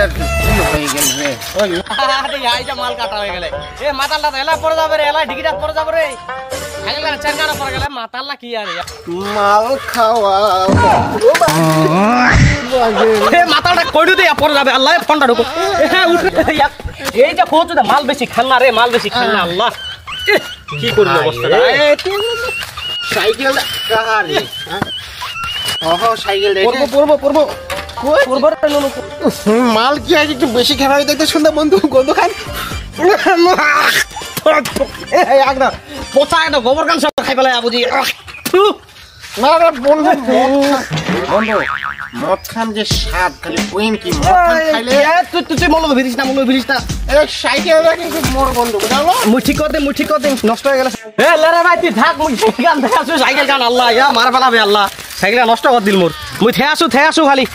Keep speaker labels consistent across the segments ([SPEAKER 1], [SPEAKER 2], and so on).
[SPEAKER 1] সাইকেলটার কি হয়ে গেল রে? ওই
[SPEAKER 2] আরে এইটা মাল কাটা হয়ে গেলে এ মাতালটা এলা পড়ে যাবে রে, এলা ডিগিটা পড়ে যাবে রে। সাইকেলটা চারখানা পড়ে গেলে মাতাললা কি আর
[SPEAKER 1] মাল খাওয়া
[SPEAKER 2] এ মাতালটা কইডু দে পড়ে যাবে। আল্লাহ ফোনটা ঢুকো। হ্যাঁ উঠ। এইটা কোচু দে মাল বেশি খেলনা রে, মাল বেশি খেলনা। আল্লাহ কি করব অবস্থাটা?
[SPEAKER 1] সাইকেলটা কারে? ওহো সাইকেল রে
[SPEAKER 2] পড়বো
[SPEAKER 1] মাল কি আজ একটু বেশি খেলা হয়ে দেখতে সুন্দর বন্ধু গন্ধ খান
[SPEAKER 2] একদম পোচা একদম গোবর গান সব খাই পেলাই বুঝি।
[SPEAKER 1] না রে বন্ধু মদ খান যে স্বাদ খালি কোয়েন কি মদ খান খাইলে
[SPEAKER 2] তুই মনে ভিড়িস না
[SPEAKER 1] এই সাইকেলটা কিন্তু মোর বন্ধু বুঝালো
[SPEAKER 2] মুই ঠিক করতে নষ্ট হয়ে গেল। এ লেরে ভাই তুই থাক, মুই গান থেকে আসু সাইকেল গান। আল্লাহ ইয়া মার ফেলাবে আল্লাহ, সাইকেলটা নষ্ট কর দিল মোর। মুই থে আসু খালি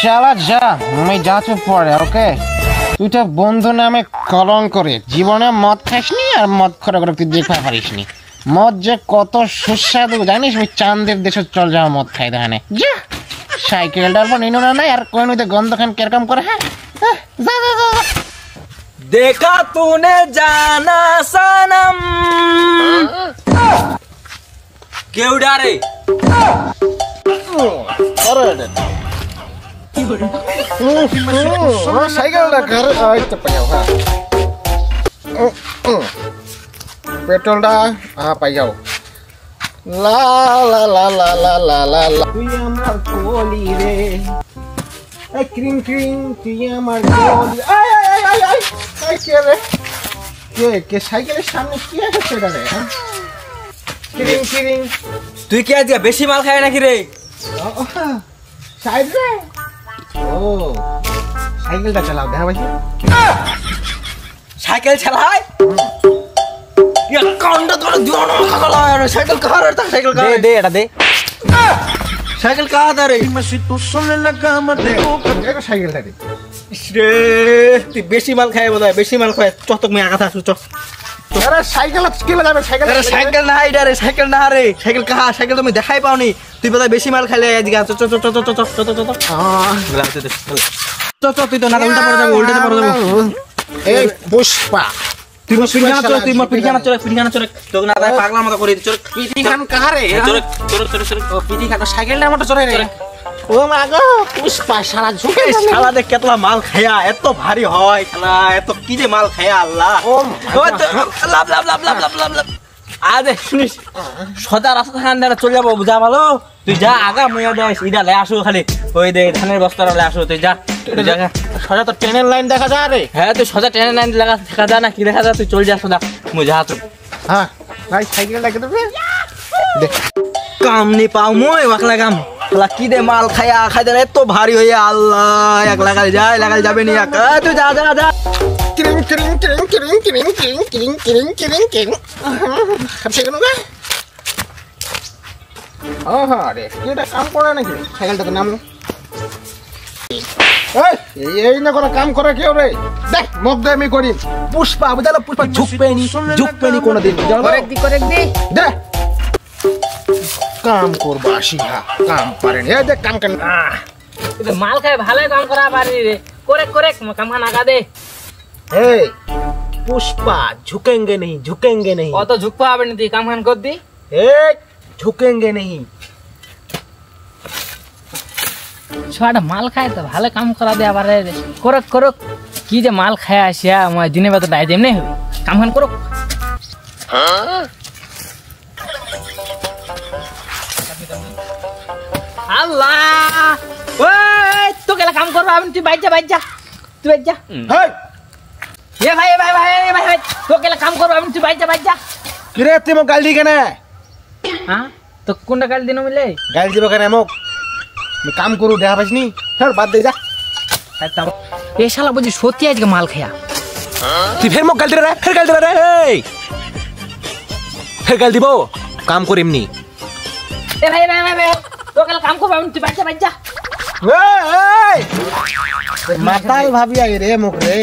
[SPEAKER 1] শালা যা আমি যাচ্ছি পরে। ওকে তুই তো বন্ধু নামে কলঙ্ক করে জীবনে মদ খাসনি আর মদ করে তুই দেখতে পারিসনি। মদ যে কত সুস্বাদু জানিস? আমি চাঁদের দেশে চল যাওয়া মদ খাই দেখানে যা সাইকেলটার পর নিনো না নাই আর কোন গন্ধ খান কিরকম করে। হ্যাঁ যা যা যা
[SPEAKER 2] देखा तूने जाना सनम क्यों डरे
[SPEAKER 1] সাইকেলটা ঘর আইতে পাইও। হ্যাঁ পেট্রোলটা পাই যাও। লা লা লা লা লা লা লা লা তুই আমার কোলি রে এই ক্রিং ক্রিং তুই আমার কোলি। আই আই আই আই আই কে রে কে সাইকেলের সামনে কি আছে সেটা রে? ক্রিং ক্রিং
[SPEAKER 2] তুই কি আজ বেশি মাল খায় নাকি রে?
[SPEAKER 1] সাইড রে ও সাইকেলটা চালাও দেখা ভাই।
[SPEAKER 2] সাইকেল চালায় ये कांड तो दोनों खगला यार साइकिल कहां रहता साइकिल कहां दे एटा दे साइकिल कहां था रे मसी तू सुनने लगा मत देखो
[SPEAKER 1] साइकिल रे
[SPEAKER 2] रे तू बेसी माल खाए बोला बेसी माल खाए चतक में आगा था सु च
[SPEAKER 1] अरे साइकिल के लगाबे साइकिल
[SPEAKER 2] अरे साइकिल ना इधर रे साइकिल ना रे साइकिल कहां साइकिल तो मैं दिखाई पाऊनी तू बता बेसी माल खाले आज गा च च च च च हां बुलाते दे च च तू तो ना उल्टा पड़ जाबो
[SPEAKER 1] ए पुष्पा
[SPEAKER 2] তুই মত পিটিখানা চলে তো না তাই পাগলা মত করে চল
[SPEAKER 1] পিটিখান কাহা রে
[SPEAKER 2] চল
[SPEAKER 1] ও পিটিখান সাইকেলটার মত চলে রে ও মা গো পুষ্পা শালা ঝুঁকে
[SPEAKER 2] শালা দেখ কেতলা মাল খায়া এত ভারী হয় শালা এত কি যে মাল খায়া আল্লাহ
[SPEAKER 1] ও
[SPEAKER 2] লাভ লাভ লাভ লাভ লাভ লাভ লাভ আরে শুনিস সদা রাস্তা খান্ডারে চলে যাবো বুঝা ভালো তুই যা আগা মইয়া দে সিধা লে আসো খালি ওই দে ধানের বস্তাটা লে আসো তুই যা
[SPEAKER 1] সোজা তো ট্রেনের লাইন দেখা যায় রে
[SPEAKER 2] হ্যাঁ তুই সোজা ট্রেনের লাইন দেখা যায় না কি দেখা যায় তুই চল যা সোজা মুই যা তুই
[SPEAKER 1] হ্যাঁ ভাই সাইকেল লাগে তো দেখ
[SPEAKER 2] কাম নি পাও মই ওয়াকলা কাম শালা কি দে মাল খায়া খাই দে এত ভারী হইয়া আল্লাহ এক লাগাল যাবে নি এক তুই যা যা যা
[SPEAKER 1] কিরিং কিরিং কিরিং কিরিং কিরিং কিরিং কিরিং কিরিং কিরিং কিরিং খাবছে কেন গা আহা রে এটা কাম করে নাকি সাইকেলটা তো নাম এই না কোনো কাম করে কেউ রে দেখ মুখ দে আমি করি পুষ্পা বুঝালো পুষ্পা ঝুঁকবেনি কোনোদিন
[SPEAKER 2] করে দি
[SPEAKER 1] দে কাম করবা শিখা কাম পারেন এই দেখ কাম কেন
[SPEAKER 2] এটা মাল খায় ভালোই কাম করা পারি রে করে কাম খানা আগা দে
[SPEAKER 1] এই पुष्पा झुकेंगे नहीं
[SPEAKER 2] ओ तो झुक पावे नहीं काम खान कर दी
[SPEAKER 1] झुकेंगे नहीं
[SPEAKER 2] छोड़ा माल खाए तो भाले काम करा दे आबार रे करो की जे माल खाया आसिया मैं दिने बात डाय देम नहीं काम खान करो अल्लाह ओए तो केला काम करबा तू बैठ जा
[SPEAKER 1] हे
[SPEAKER 2] ये भाई तो केला काम करबा तू बैठ जा
[SPEAKER 1] किरे तुम गाल दी केने
[SPEAKER 2] हां तो कोनटा गाल दिनो मिले
[SPEAKER 1] गाल दिबो केने मो मैं काम करू দেখা পাইছনি ফের বাদ দে যা
[SPEAKER 2] ये শালা বুঝি সত্যি আজকে মাল খায়া
[SPEAKER 1] তুই ফের মক গাল দে রে ফের গাল দে রে এই ফের গাল দিব কাম করি এমনি
[SPEAKER 2] ए भाई तो केला काम करबा तू बैठ जा
[SPEAKER 1] এই মাতাল ভাবি আই রে মুখ রে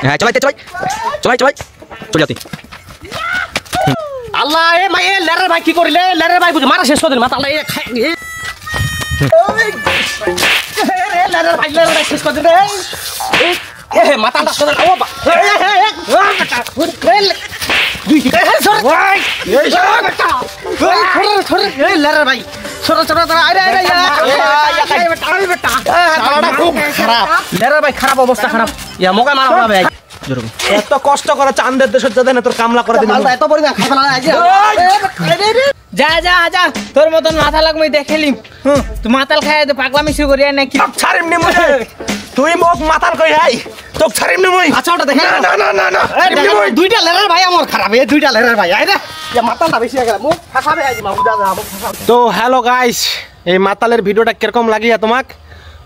[SPEAKER 1] হ্যাঁ
[SPEAKER 2] चल जाते
[SPEAKER 1] আল্লাহ এ মাই এ লেরের ভাই কি করিলে লেরের ভাই বুঝি মারা শেষ করে দিল মাতালা এ খাই এ লেরের ভাই শেষ করে দিল এ মাতালা সদর ও বা দুই কি সর ভাই এই বেটা সর এ লেরের ভাই সর সর সর আরে আরে বেটা শালাটা খুব খারাপ লেরের ভাই খারাপ অবস্থা খারাপ ইয়া মোকা মারা হবে এত কষ্ট করে চাঁদের দেশের জন্য তোর কামলা করে দিলি এত পরিমাণ খাইলা
[SPEAKER 2] যা যা যা তোর মতন মাথা লাগমই দেখেলিম তুই মাতাল খায় তো পাগলামি শুরু করি নাকি
[SPEAKER 1] ছাড়িম নি মুই তুই মোক মাতাল কই আই তোক ছাড়িম নি মুই আচ্ছা ওটা দেখে না না না না দুইটা লেরার ভাই আমার খারাপ এই দুইটা লেরার ভাই আই রে ইয়া মাতালটা বেশি হয়ে গেল মুখ ফাঁসাবে আই মা বুঝা যা তো হ্যালো গাইস এই মাতালের ভিডিওটা কিরকম লাগিয়া তোমাক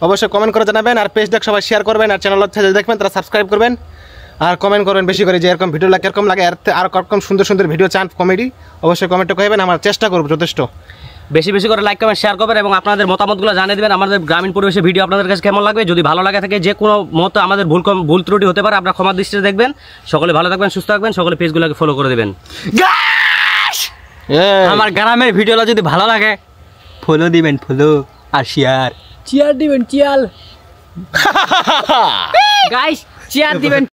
[SPEAKER 1] অবশ্যই কমেন্ট করে জানাবেন আর পেজ দেখ সবাই শেয়ার করবেন আর চ্যানেল হচ্ছে দেখবেন তারা সাবস্ক্রাইব করবেন আর কমেন্ট করবেন বেশি করে যে এরকম ভিডিও কিরকম লাগে আর কম সুন্দর সুন্দর ভিডিও চান কমেডি অবশ্যই কমেন্টে কইবেন আমরা চেষ্টা করব যথেষ্ট
[SPEAKER 2] বেশি বেশি করে লাইক কমেন্ট শেয়ার করবেন এবং আপনাদের মতামতগুলো জানিয়ে দিবেন আমাদের গ্রামীণ পরিবেশের ভিডিও আপনাদের কাছে কেমন লাগবে যদি ভালো লাগে থাকে যে কোনো মত আমাদের ভুল ত্রুটি হতে পারে আপনারা ক্ষমা দৃষ্টিতে দেখবেন সকলে ভালো থাকবেন সুস্থ থাকবেন সকলে পেজগুলোকে ফলো করে দিবেন আমার গ্রামের ভিডিওটা যদি ভালো লাগে ফলো দিবেন ফলো আর শেয়ার দিবেন চিয়াল গাইস চেয়ার দিবেন